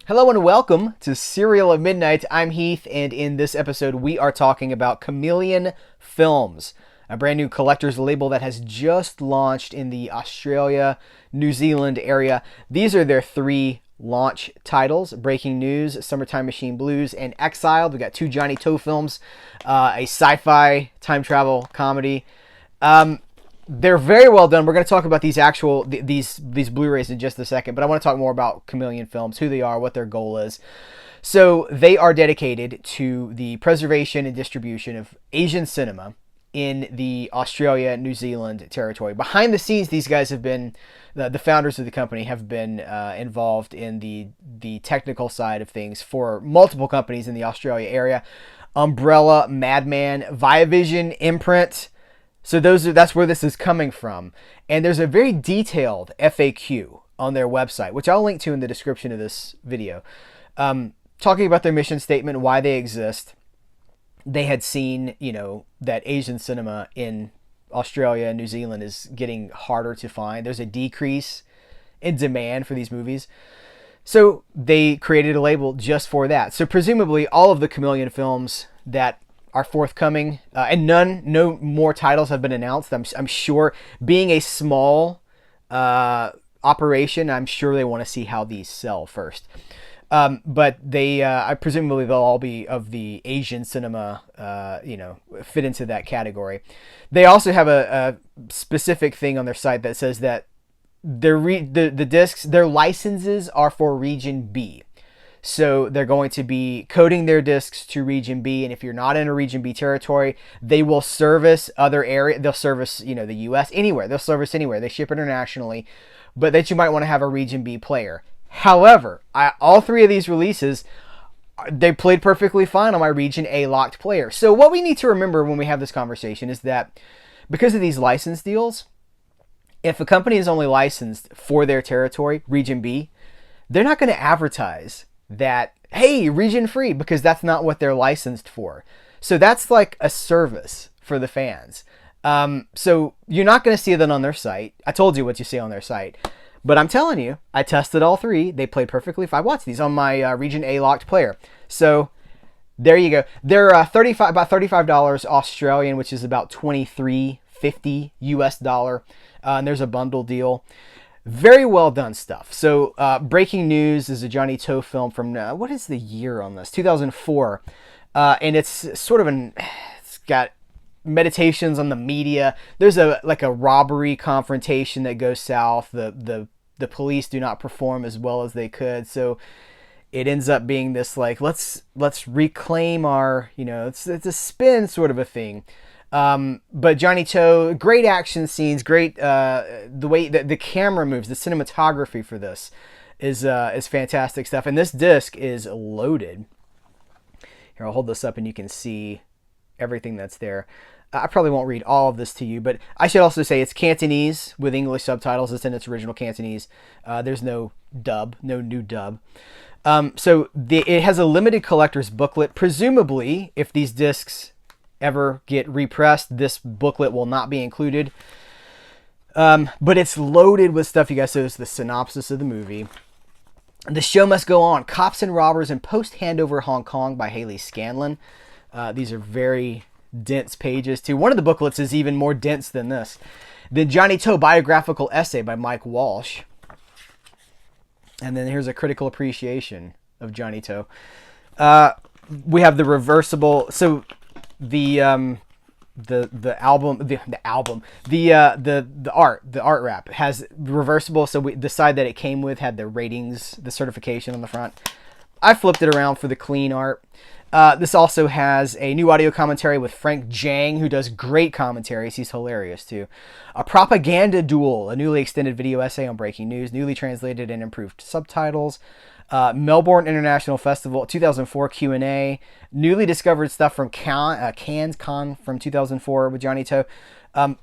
Hello and welcome to Serial at Midnight. I'm Heath, and in this episode, we are talking about Chameleon Films, a brand new collector's label that has just launched in the Australia, New Zealand area. These are their three launch titles: Breaking News, Summertime Machine Blues, and Exile. We got two Johnny To films, a sci-fi time travel comedy. They're very well done. We're going to talk about these Blu-rays in just a second, but I want to talk more about Chameleon Films, who they are, what their goal is. So they are dedicated to the preservation and distribution of Asian cinema in the Australia, New Zealand territory. Behind the scenes, these guys have been, the founders of the company have been involved in the technical side of things for multiple companies in the Australia area. Umbrella, Madman, Viavision, Imprint. So that's where this is coming from. And there's a very detailed FAQ on their website, which I'll link to in the description of this video, talking about their mission statement, why they exist. They had seen, that Asian cinema in Australia and New Zealand is getting harder to find. There's a decrease in demand for these movies. So they created a label just for that. So presumably all of the Chameleon films that are forthcoming, and no more titles have been announced. I'm sure, being a small operation, I'm sure they want to see how these sell first. But I presumably they'll all be of the Asian cinema, fit into that category. They also have a specific thing on their site that says that the discs, their licenses are for Region B. So they're going to be coding their discs to Region B, and if you're not in a Region B territory, they will service other areas. They'll service, the U.S. anywhere. They'll service anywhere. They ship internationally, but that you might want to have a Region B player. However, all three of these releases, they played perfectly fine on my Region A locked player. So what we need to remember when we have this conversation is that because of these license deals, if a company is only licensed for their territory, Region B, they're not going to advertise that, hey, region free, because that's not what they're licensed for. So that's like a service for the fans. So you're not going to see that on their site. I told you what you see on their site, but I'm telling you, I tested all three. They played perfectly fine. I watched these on my Region A locked player. So there you go. They're about $35 Australian, which is about $23.50 US dollar. And there's a bundle deal. Very well done stuff. So Breaking News is a Johnny To film from, what is the year on this? 2004. And it's sort of it's got meditations on the media. There's a robbery confrontation that goes south. The police do not perform as well as they could. So it ends up being this let's reclaim our, it's a spin sort of a thing. But Johnny To, great action scenes, great, the way that the camera moves, the cinematography for this is fantastic stuff. And this disc is loaded. Here, I'll hold this up and you can see everything that's there. I probably won't read all of this to you, but I should also say it's Cantonese with English subtitles. It's in its original Cantonese. There's no new dub. So it has a limited collector's booklet. Presumably, if these discs ever get repressed, this booklet will not be included. But it's loaded with stuff, you guys. So it's the synopsis of the movie. The show must go on. Cops and robbers in post-handover Hong Kong by Haley Scanlon. These are very dense pages too. One of the booklets is even more dense than this. The Johnny To biographical essay by Mike Walsh. And then here's a critical appreciation of Johnny To. We have the reversible. So the album, the art wrap has reversible. So the side that it came with had the ratings, the certification on the front. I flipped it around for the clean art. This also has a new audio commentary with Frank Jang, who does great commentaries. He's hilarious too. A propaganda duel, a newly extended video essay on breaking news, newly translated and improved subtitles. Melbourne International Festival 2004 Q&A, newly discovered stuff from Cannes Con from 2004 with Johnny To.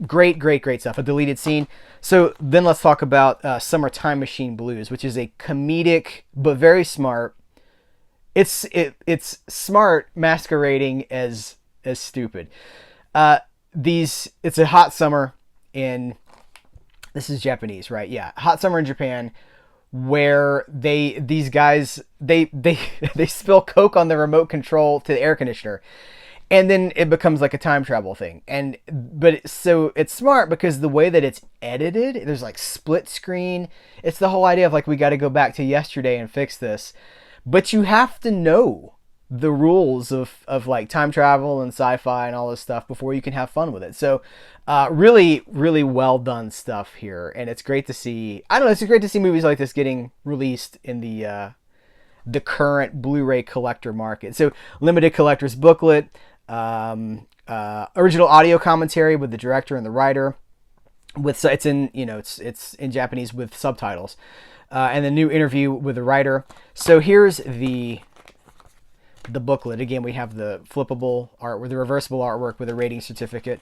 Great stuff. A deleted scene. So then let's talk about Summertime Machine Blues, which is a comedic but very smart. It's smart masquerading as stupid. It's a hot summer in, this is Japanese, right? Yeah, hot summer in Japan. where these guys they spill Coke on the remote control to the air conditioner, and then it becomes like a time travel thing. So it's smart because the way that it's edited, there's like split screen. It's the whole idea of like, we got to go back to yesterday and fix this, but you have to know the rules of like time travel and sci-fi and all this stuff before you can have fun with it. So really, really well done stuff here. And it's great to see, I don't know, it's great to see movies like this getting released in the current Blu-ray collector market. So limited collector's booklet, original audio commentary with the director and the writer, it's in Japanese with subtitles, and the new interview with the writer. So here's the booklet. Again, we have the flippable art with the reversible artwork with a rating certificate.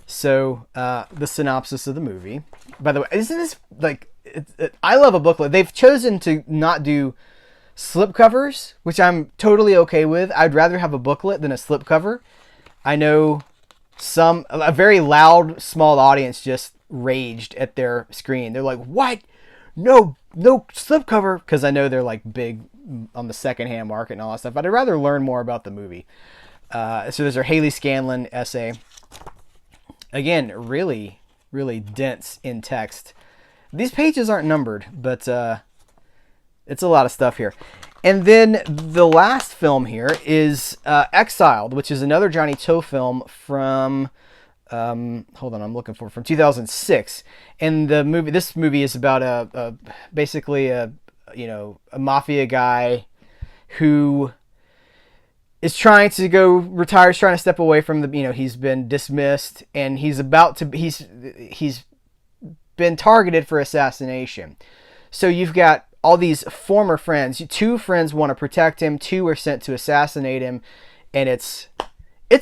So the synopsis of the movie. By the way, isn't this like, I love a booklet. They've chosen to not do slipcovers, which I'm totally okay with. I'd rather have a booklet than a slipcover. I know a very loud, small audience just raged at their screen. They're like, what? No slipcover, because I know they're like big on the secondhand market and all that stuff, but I'd rather learn more about the movie. So there's our Haley Scanlon essay. Again, really, really dense in text. These pages aren't numbered, but it's a lot of stuff here. And then the last film here is Exiled, which is another Johnny To film from, hold on, I'm looking for, from 2006. And this movie is about basically a mafia guy who is trying to go retire, trying to step away from he's been dismissed, and he's been targeted for assassination. So you've got all these former friends. 2 friends want to protect him, 2 are sent to assassinate him, and it's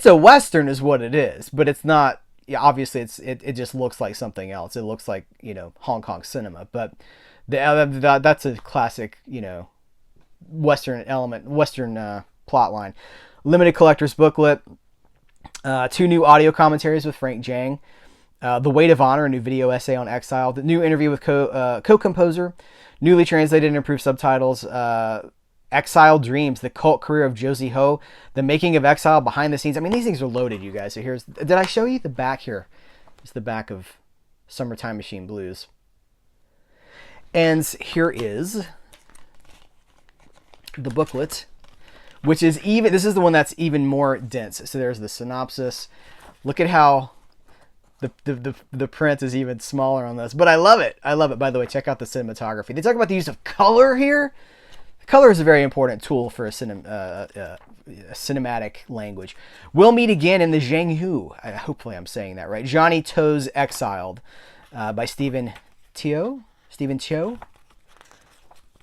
a Western is what it is, but it's not. Yeah, obviously it just looks like something else. It looks like Hong Kong cinema, but that's a classic Western element, Western plot line. Limited collector's booklet, 2 new audio commentaries with Frank Jang, The Weight of Honor, a new video essay on Exile, the new interview with co-composer, newly translated and improved subtitles, Exile Dreams, the cult career of Josie Ho, the making of Exile, behind the scenes. I mean, these things are loaded, you guys. So did I show you the back here? It's the back of Summertime Machine Blues. And here is the booklet, which is this is the one that's even more dense. So there's the synopsis. Look at how the print is even smaller on this, but I love it. I love it. By the way, check out the cinematography. They talk about the use of color here. Color is a very important tool for a cinematic language. We'll meet again in the Zhenghu. Hopefully I'm saying that right. Johnny To's Exiled by Stephen Teo.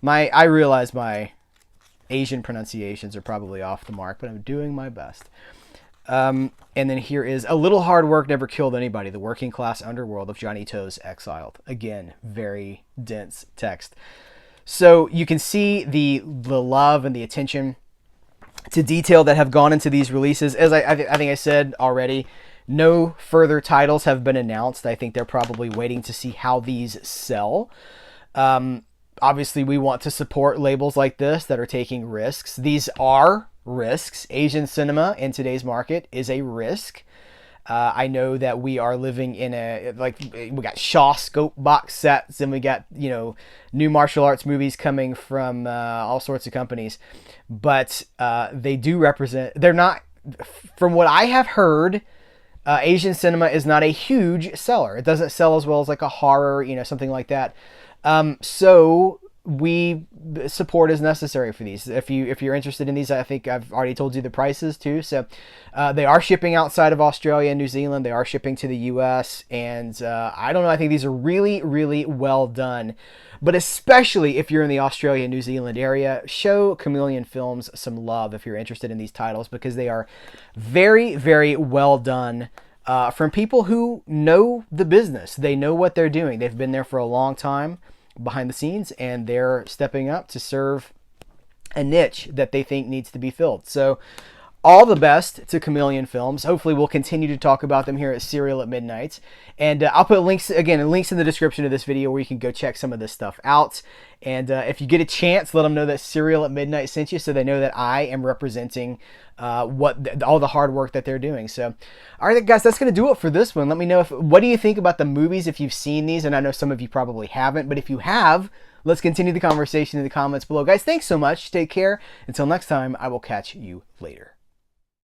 I realize my Asian pronunciations are probably off the mark, but I'm doing my best. And then here is A Little Hard Work Never Killed Anybody, the working class underworld of Johnny To's Exiled. Again, very dense text. So you can see the love and the attention to detail that have gone into these releases. As I think I said already, no further titles have been announced. I think they're probably waiting to see how these sell. Obviously, we want to support labels like this that are taking risks. These are risks. Asian cinema in today's market is a risk. I know that we are living in we got Shaw scope box sets, and we got, new martial arts movies coming from all sorts of companies, but they do represent, they're not, from what I have heard, Asian cinema is not a huge seller. It doesn't sell as well as like a horror, something like that. So support is necessary for these. If you're interested in these, I think I've already told you the prices too. So they are shipping outside of Australia and New Zealand. They are shipping to the US, and I don't know, I think these are really, really well done. But especially if you're in the Australia and New Zealand area, show Chameleon Films some love if you're interested in these titles, because they are very, very well done from people who know the business. They know what they're doing. They've been there for a long time behind the scenes, and they're stepping up to serve a niche that they think needs to be filled. So all the best to Chameleon Films. Hopefully we'll continue to talk about them here at Serial at Midnight. And I'll put links in the description of this video where you can go check some of this stuff out. And if you get a chance, let them know that Serial at Midnight sent you, so they know that I am representing all the hard work that they're doing. So, all right, guys, that's going to do it for this one. Let me know what do you think about the movies if you've seen these, and I know some of you probably haven't, but if you have, let's continue the conversation in the comments below. Guys, thanks so much. Take care. Until next time, I will catch you later.